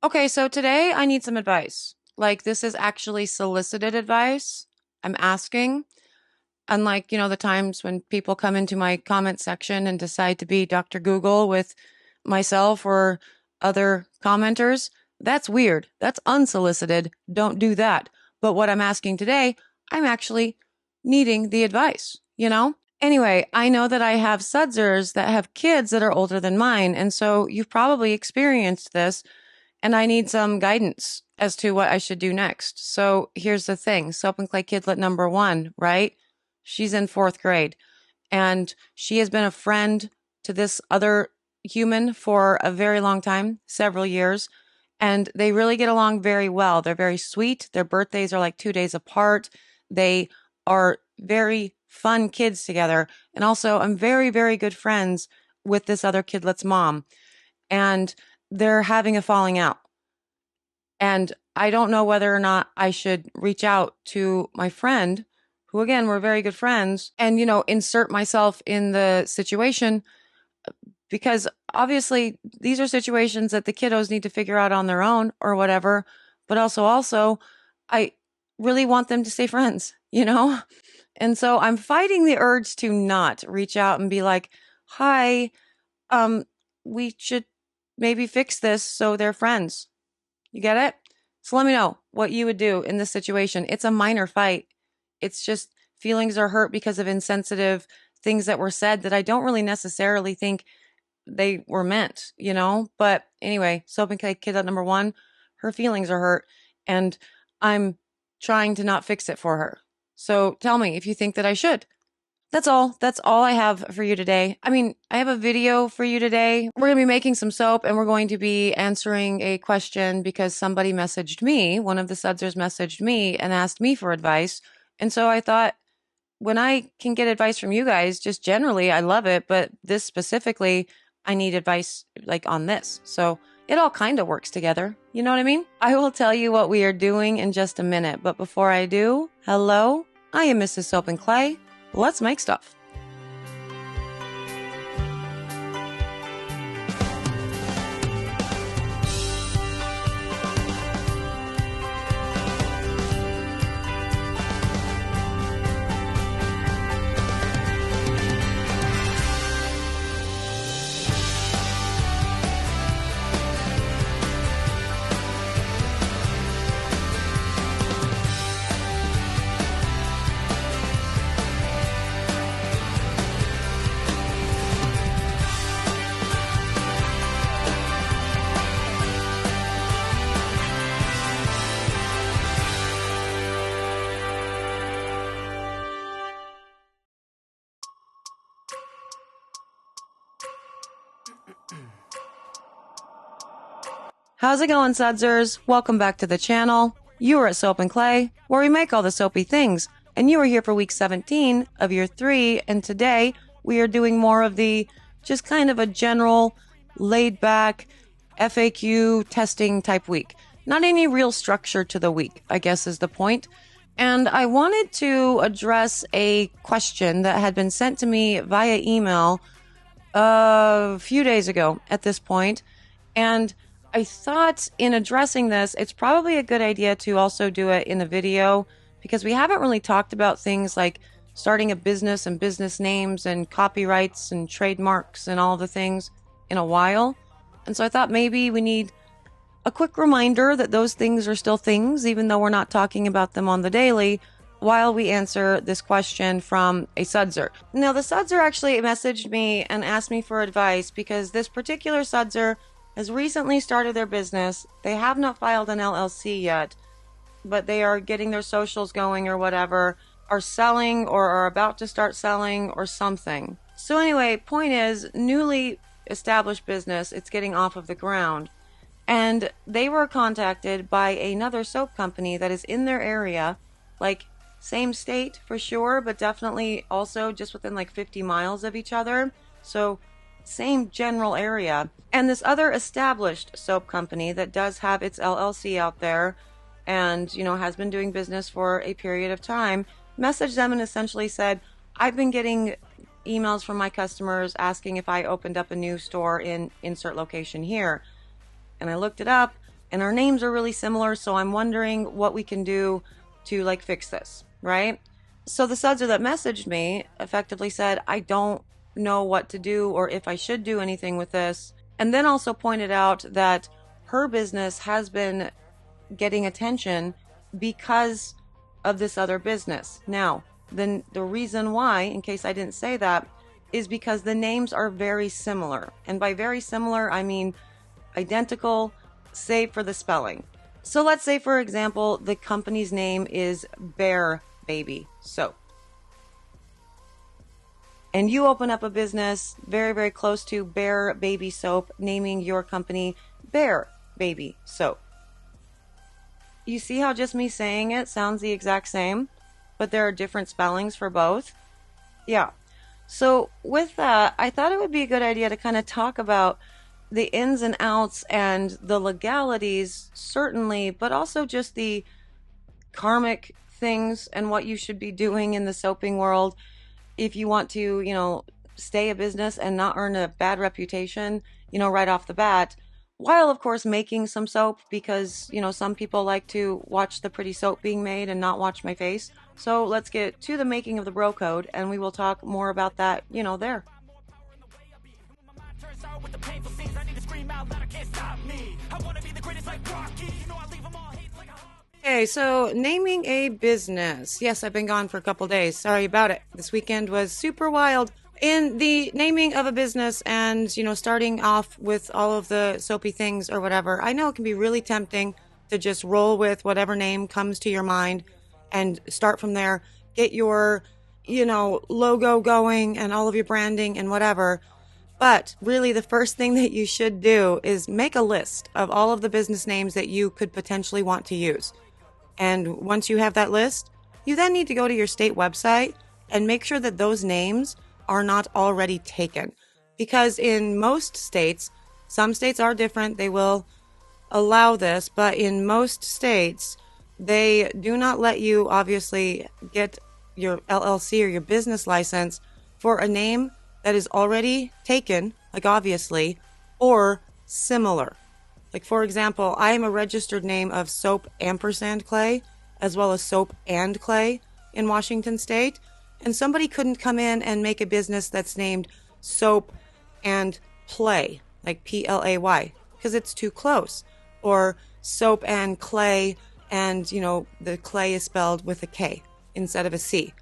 Okay, so today I need some advice. Like, this is actually solicited advice. I'm asking. Unlike, the times when people come into my comment section and decide to be Dr. Google with myself or other commenters, that's weird. That's unsolicited. Don't do that. But what I'm asking today, I'm actually needing the advice? Anyway, I know that I have sudsers that have kids that are older than mine. And so you've probably experienced this, and I need some guidance as to what I should do next. So here's the thing. Soap and Clay Kidlet number one, right? She's in fourth grade, and she has been a friend to this other human for a very long time, several years, and they really get along very well. They're very sweet. Their birthdays are like 2 days apart. They are very fun kids together. And also, I'm very, very good friends with this other kidlet's mom, and they're having a falling out. And I don't know whether or not I should reach out to my friend, who again, we're very good friends, and, insert myself in the situation, because obviously these are situations that the kiddos need to figure out on their own or whatever. But also, I really want them to stay friends? And so I'm fighting the urge to not reach out and be like, hi, we should maybe fix this so they're friends. You get it? So let me know what you would do in this situation. It's a minor fight. It's just feelings are hurt because of insensitive things that were said that I don't really necessarily think they were meant. But anyway, Soap and Clay Kid number one, her feelings are hurt, and I'm trying to not fix it for her. So tell me if you think that I should. That's all. That's all I have for you today. I mean, I have a video for you today. We're going to be making some soap, and we're going to be answering a question because somebody messaged me. One of the sudsers messaged me and asked me for advice. And so I thought, when I can get advice from you guys, just generally, I love it. But this specifically, I need advice like on this. So it all kind of works together. You know what I mean? I will tell you what we are doing in just a minute. But before I do, hello, I am Mrs. Soap and Clay. Let's make stuff. How's it going, sudsers? Welcome back to the channel. You are at Soap and Clay, where we make all the soapy things. And you are here for week 17 of year 3, and today we are doing more of the just kind of a general, laid-back FAQ testing type week. Not any real structure to the week, I guess is the point. And I wanted to address a question that had been sent to me via email a few days ago at this point. And I thought in addressing this, it's probably a good idea to also do it in a video, because we haven't really talked about things like starting a business and business names and copyrights and trademarks and all the things in a while. And so I thought maybe we need a quick reminder that those things are still things, even though we're not talking about them on the daily, while we answer this question from a sudser. Now, the sudser actually messaged me and asked me for advice because this particular sudser has recently started their business. They have not filed an LLC yet, but they are getting their socials going or whatever, are selling or are about to start selling or something. So anyway, point is, newly established business, it's getting off of the ground. And they were contacted by another soap company that is in their area, like same state for sure, but definitely also just within like 50 miles of each other. So same general area. And this other established soap company that does have its LLC out there and, has been doing business for a period of time, messaged them and essentially said, I've been getting emails from my customers asking if I opened up a new store in insert location here. And I looked it up, and our names are really similar, so I'm wondering what we can do to like fix this, right? So the sudser that messaged me effectively said, I don't know what to do or if I should do anything with this. And then also pointed out that her business has been getting attention because of this other business. Now, then the reason why, in case I didn't say that, is because the names are very similar. And by very similar, I mean identical, save for the spelling. So let's say, for example, the company's name is Bear Baby Soap. And you open up a business very, very close to Bear Baby Soap, naming your company Bear Baby Soap. You see how just me saying it sounds the exact same, but there are different spellings for both? Yeah. So with that, I thought it would be a good idea to kind of talk about the ins and outs and the legalities, certainly, but also just the karmic things and what you should be doing in the soaping world if you want to, stay a business and not earn a bad reputation, right off the bat, while of course making some soap because, some people like to watch the pretty soap being made and not watch my face. So let's get to the making of the bro code and we will talk more about that, there. Okay, so naming a business. Yes, I've been gone for a couple days. Sorry about it. This weekend was super wild. In the naming of a business and, starting off with all of the soapy things or whatever, I know it can be really tempting to just roll with whatever name comes to your mind and start from there. Get your, logo going and all of your branding and whatever. But really, the first thing that you should do is make a list of all of the business names that you could potentially want to use. And once you have that list, you then need to go to your state website and make sure that those names are not already taken. Because in most states, some states are different, they will allow this, but in most states, they do not let you obviously get your LLC or your business license for a name that is already taken, like obviously, or similar. Like, for example, I am a registered name of Soap Ampersand Clay, as well as Soap and Clay in Washington State. And somebody couldn't come in and make a business that's named Soap and Play, like Play, because it's too close. Or Soap and Clay, and, the clay is spelled with a K instead of a C.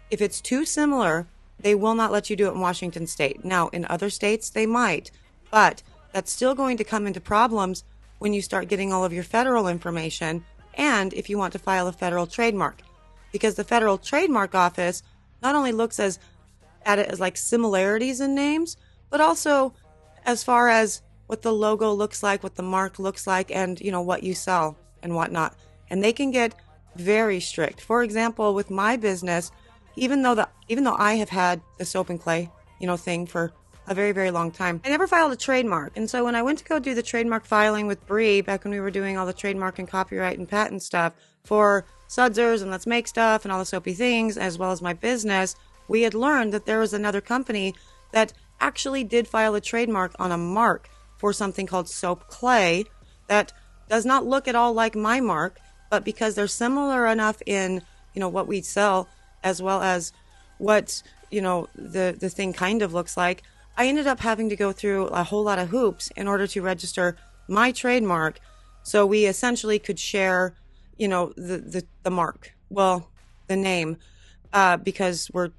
If it's too similar, they will not let you do it in Washington State. Now, in other states, they might, but that's still going to come into problems when you start getting all of your federal information and if you want to file a federal trademark. Because the Federal Trademark Office not only looks at it as like similarities in names, but also as far as what the logo looks like, what the mark looks like, and, what you sell and whatnot. And they can get very strict. For example, with my business, even though I have had the soap and clay, thing for a very, very long time, I never filed a trademark. And so when I went to go do the trademark filing with Bree, back when we were doing all the trademark and copyright and patent stuff for Sudsers and Let's Make Stuff and all the soapy things, as well as my business, we had learned that there was another company that actually did file a trademark on a mark for something called Soap Clay that does not look at all like my mark, but because they're similar enough in, what we sell, as well as what, the thing kind of looks like, I ended up having to go through a whole lot of hoops in order to register my trademark. So we essentially could share, the mark, well, the name, because we're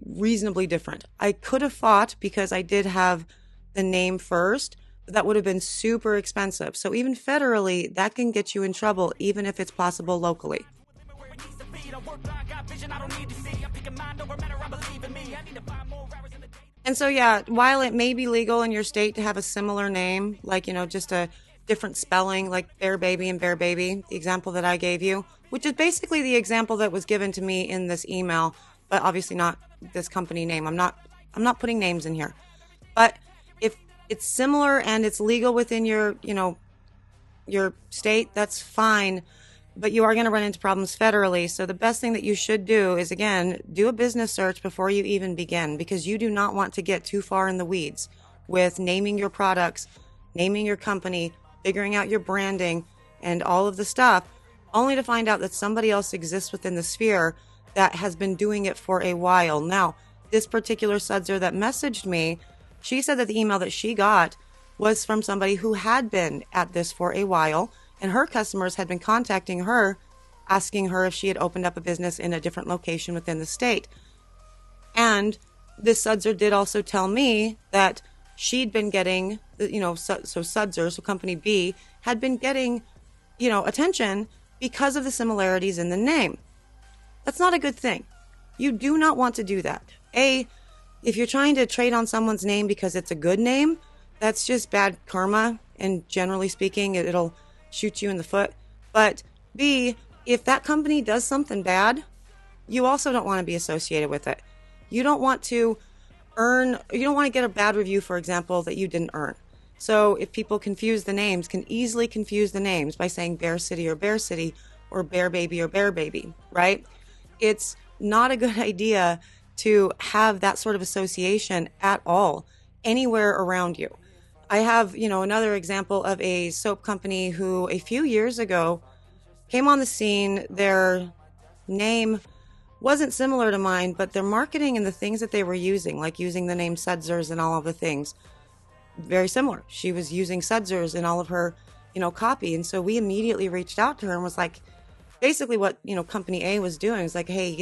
reasonably different. I could have fought because I did have the name first, but that would have been super expensive. So even federally, that can get you in trouble, even if it's possible locally. And so, yeah, while it may be legal in your state to have a similar name, like, just a different spelling, like Bear Baby and Bear Baby, the example that I gave you, which is basically the example that was given to me in this email, but obviously not this company name. I'm not putting names in here. But if it's similar and it's legal within your state, that's fine. But you are going to run into problems federally. So the best thing that you should do is, again, do a business search before you even begin, because you do not want to get too far in the weeds with naming your products, naming your company, figuring out your branding and all of the stuff, only to find out that somebody else exists within the sphere that has been doing it for a while. Now, this particular sudser that messaged me, she said that the email that she got was from somebody who had been at this for a while, and her customers had been contacting her, asking her if she had opened up a business in a different location within the state. And this sudser did also tell me that she'd been getting, so sudser, so company B, had been getting, attention because of the similarities in the name. That's not a good thing. You do not want to do that. A, if you're trying to trade on someone's name because it's a good name, that's just bad karma, and generally speaking, it'll shoot you in the foot. But B, if that company does something bad, you also don't want to be associated with it. You don't want to get a bad review, for example, that you didn't earn. So if people confuse the names, can easily confuse the names by saying Bear City or Bear City or Bear Baby or Bear Baby, right? It's not a good idea to have that sort of association at all anywhere around you. I have, another example of a soap company who a few years ago came on the scene. Their name wasn't similar to mine, but their marketing and the things that they were using, like using the name Sudzers and all of the things, very similar. She was using Sudzers in all of her, copy. And so we immediately reached out to her and was like, basically what, company A was doing is like, hey,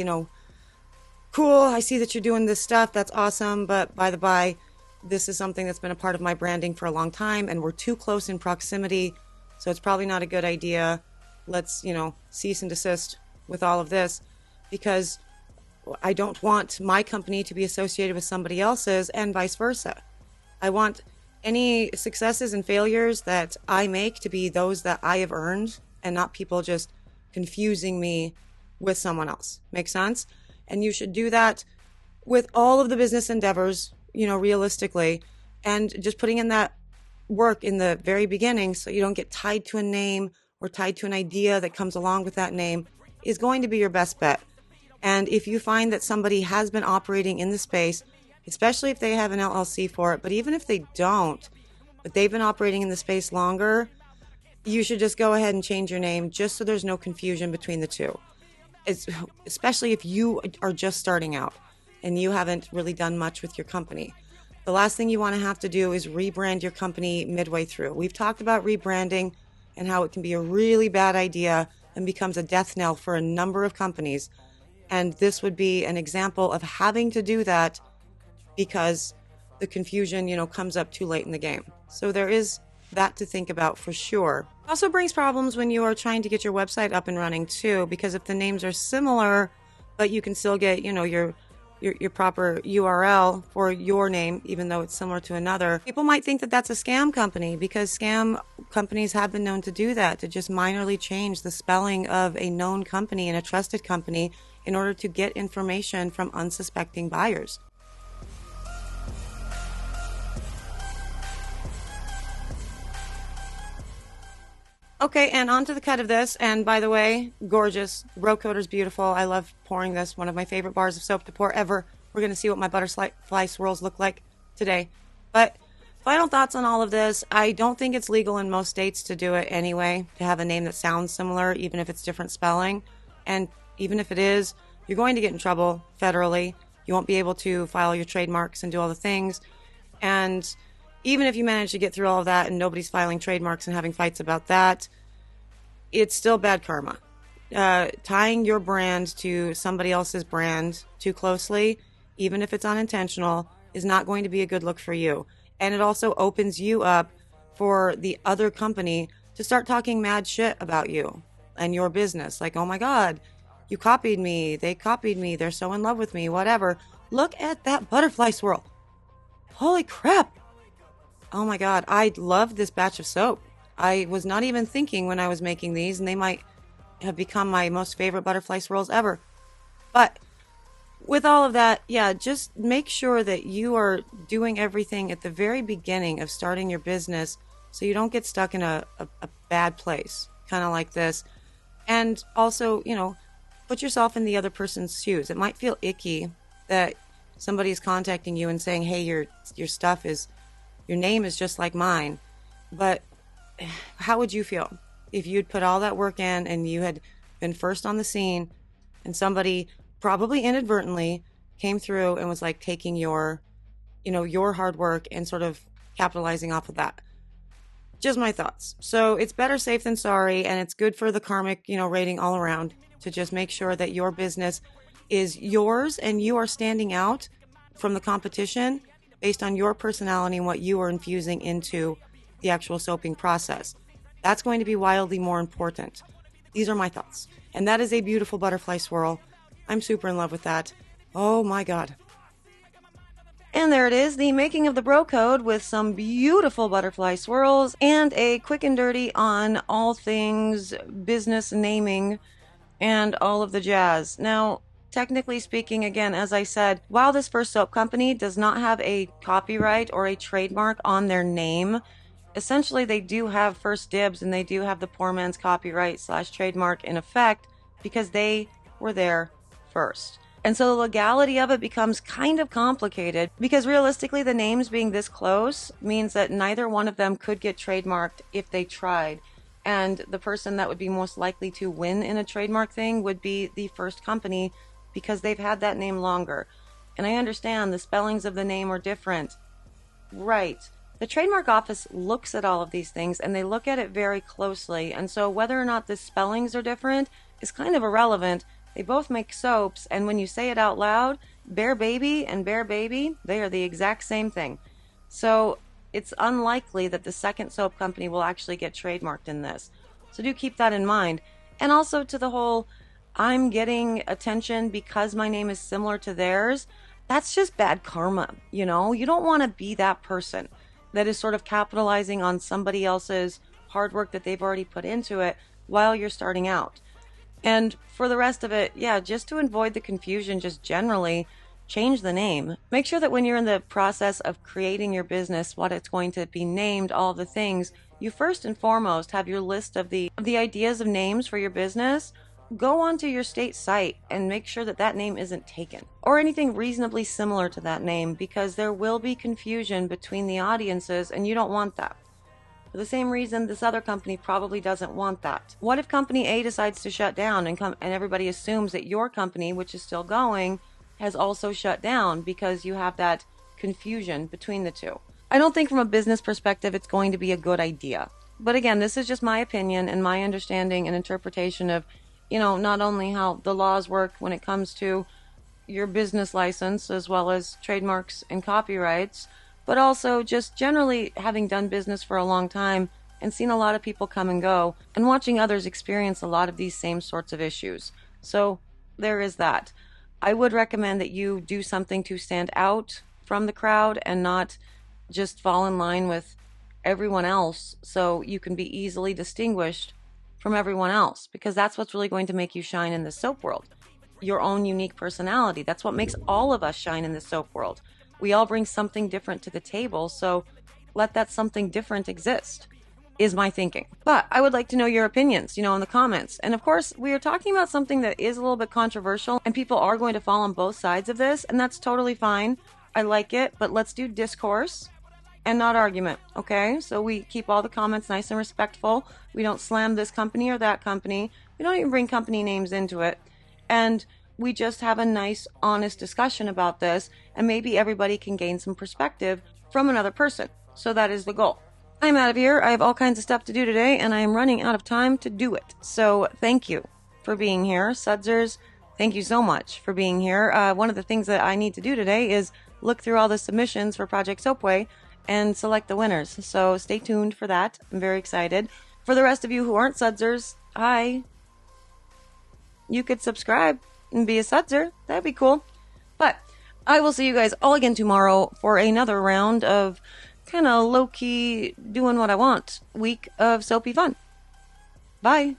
cool, I see that you're doing this stuff. That's awesome. But by the by, this is something that's been a part of my branding for a long time, and we're too close in proximity. So it's probably not a good idea. Let's, cease and desist with all of this, because I don't want my company to be associated with somebody else's, and vice versa. I want any successes and failures that I make to be those that I have earned, and not people just confusing me with someone else. Make sense? And you should do that with all of the business endeavors, realistically, and just putting in that work in the very beginning so you don't get tied to a name or tied to an idea that comes along with that name is going to be your best bet. And if you find that somebody has been operating in the space, especially if they have an LLC for it, but even if they don't, but they've been operating in the space longer, you should just go ahead and change your name just so there's no confusion between the two. Especially if you are just starting out and you haven't really done much with your company. The last thing you want to have to do is rebrand your company midway through. We've talked about rebranding and how it can be a really bad idea and becomes a death knell for a number of companies. And this would be an example of having to do that because the confusion, comes up too late in the game. So there is that to think about for sure. It also brings problems when you are trying to get your website up and running too, because if the names are similar, but you can still get, your proper URL for your name, even though it's similar to another, people might think that that's a scam company, because scam companies have been known to do that, to just minorly change the spelling of a known company and a trusted company in order to get information from unsuspecting buyers. Okay, and on to the cut of this. And by the way, gorgeous. Row coater's beautiful. I love pouring this. One of my favorite bars of soap to pour ever. We're going to see what my butterfly swirls look like today. But final thoughts on all of this. I don't think it's legal in most states to do it anyway, to have a name that sounds similar, even if it's different spelling. And even if it is, you're going to get in trouble federally. You won't be able to file your trademarks and do all the things. And even if you manage to get through all of that and nobody's filing trademarks and having fights about that, it's still bad karma. Tying your brand to somebody else's brand too closely, even if it's unintentional, is not going to be a good look for you. And it also opens you up for the other company to start talking mad shit about you and your business. Like, oh my God, you copied me. They copied me. They're so in love with me, whatever. Look at that butterfly swirl. Holy crap. Oh my God, I love this batch of soap. I was not even thinking when I was making these, and they might have become my most favorite butterfly swirls ever. But with all of that, yeah, just make sure that you are doing everything at the very beginning of starting your business so you don't get stuck in a bad place, kind of like this. And also, put yourself in the other person's shoes. It might feel icky that somebody is contacting you and saying, hey, your stuff is... your name is just like mine. But how would you feel if you'd put all that work in and you had been first on the scene and somebody probably inadvertently came through and was like taking your, your hard work and sort of capitalizing off of that? Just my thoughts. So it's better safe than sorry, and it's good for the karmic, rating all around to just make sure that your business is yours and you are standing out from the competition based on your personality and what you are infusing into the actual soaping process. That's going to be wildly more important. These are my thoughts. And that is a beautiful butterfly swirl. I'm super in love with that. Oh my God. And there it is, the making of the bro code with some beautiful butterfly swirls and a quick and dirty on all things business naming and all of the jazz. Now, technically speaking, again, as I said, while this first soap company does not have a copyright or a trademark on their name, essentially they do have first dibs and they do have the poor man's copyright / trademark in effect because they were there first. And so the legality of it becomes kind of complicated because realistically the names being this close means that neither one of them could get trademarked if they tried. And the person that would be most likely to win in a trademark thing would be the first company because they've had that name longer. And I understand the spellings of the name are different. Right. The trademark office looks at all of these things and they look at it very closely. And so whether or not the spellings are different is kind of irrelevant. They both make soaps, and when you say it out loud, Bear Baby and Bear Baby, they are the exact same thing. So it's unlikely that the second soap company will actually get trademarked in this. So do keep that in mind. And also to the whole, I'm getting attention because my name is similar to theirs, that's just bad karma, You don't want to be that person that is sort of capitalizing on somebody else's hard work that they've already put into it while you're starting out. And for the rest of it, yeah, just to avoid the confusion, just generally change the name. Make sure that when you're in the process of creating your business, what it's going to be named, all the things, you first and foremost have your list of the ideas of names for your business. Go onto your state site and make sure that that name isn't taken or anything reasonably similar to that name, because there will be confusion between the audiences and you don't want that. For the same reason, this other company probably doesn't want that. What if company A decides to shut down and everybody assumes that your company, which is still going, has also shut down because you have that confusion between the two? I don't think from a business perspective it's going to be a good idea. But again, this is just my opinion and my understanding and interpretation of, not only how the laws work when it comes to your business license as well as trademarks and copyrights, but also just generally having done business for a long time and seen a lot of people come and go and watching others experience a lot of these same sorts of issues. So there is that. I would recommend that you do something to stand out from the crowd and not just fall in line with everyone else so you can be easily distinguished from everyone else, because that's what's really going to make you shine in the soap world. Your own unique personality. That's what makes all of us shine in the soap world. We all bring something different to the table, so let that something different exist, is my thinking. But I would like to know your opinions, in the comments. And of course, we are talking about something that is a little bit controversial, and people are going to fall on both sides of this, and that's totally fine. I like it, but let's do discourse and not argument, okay? So we keep all the comments nice and respectful. We don't slam this company or that company. We don't even bring company names into it. And we just have a nice, honest discussion about this, and maybe everybody can gain some perspective from another person. So that is the goal. I'm out of here. I have all kinds of stuff to do today, and I am running out of time to do it. So thank you for being here. Sudsers, thank you so much for being here. One of the things that I need to do today is look through all the submissions for Project Soapway and select the winners. So stay tuned for that. I'm very excited. For the rest of you who aren't Sudsers, hi. You could subscribe and be a Sudser. That'd be cool. But I will see you guys all again tomorrow for another round of kind of low-key doing what I want week of soapy fun. Bye.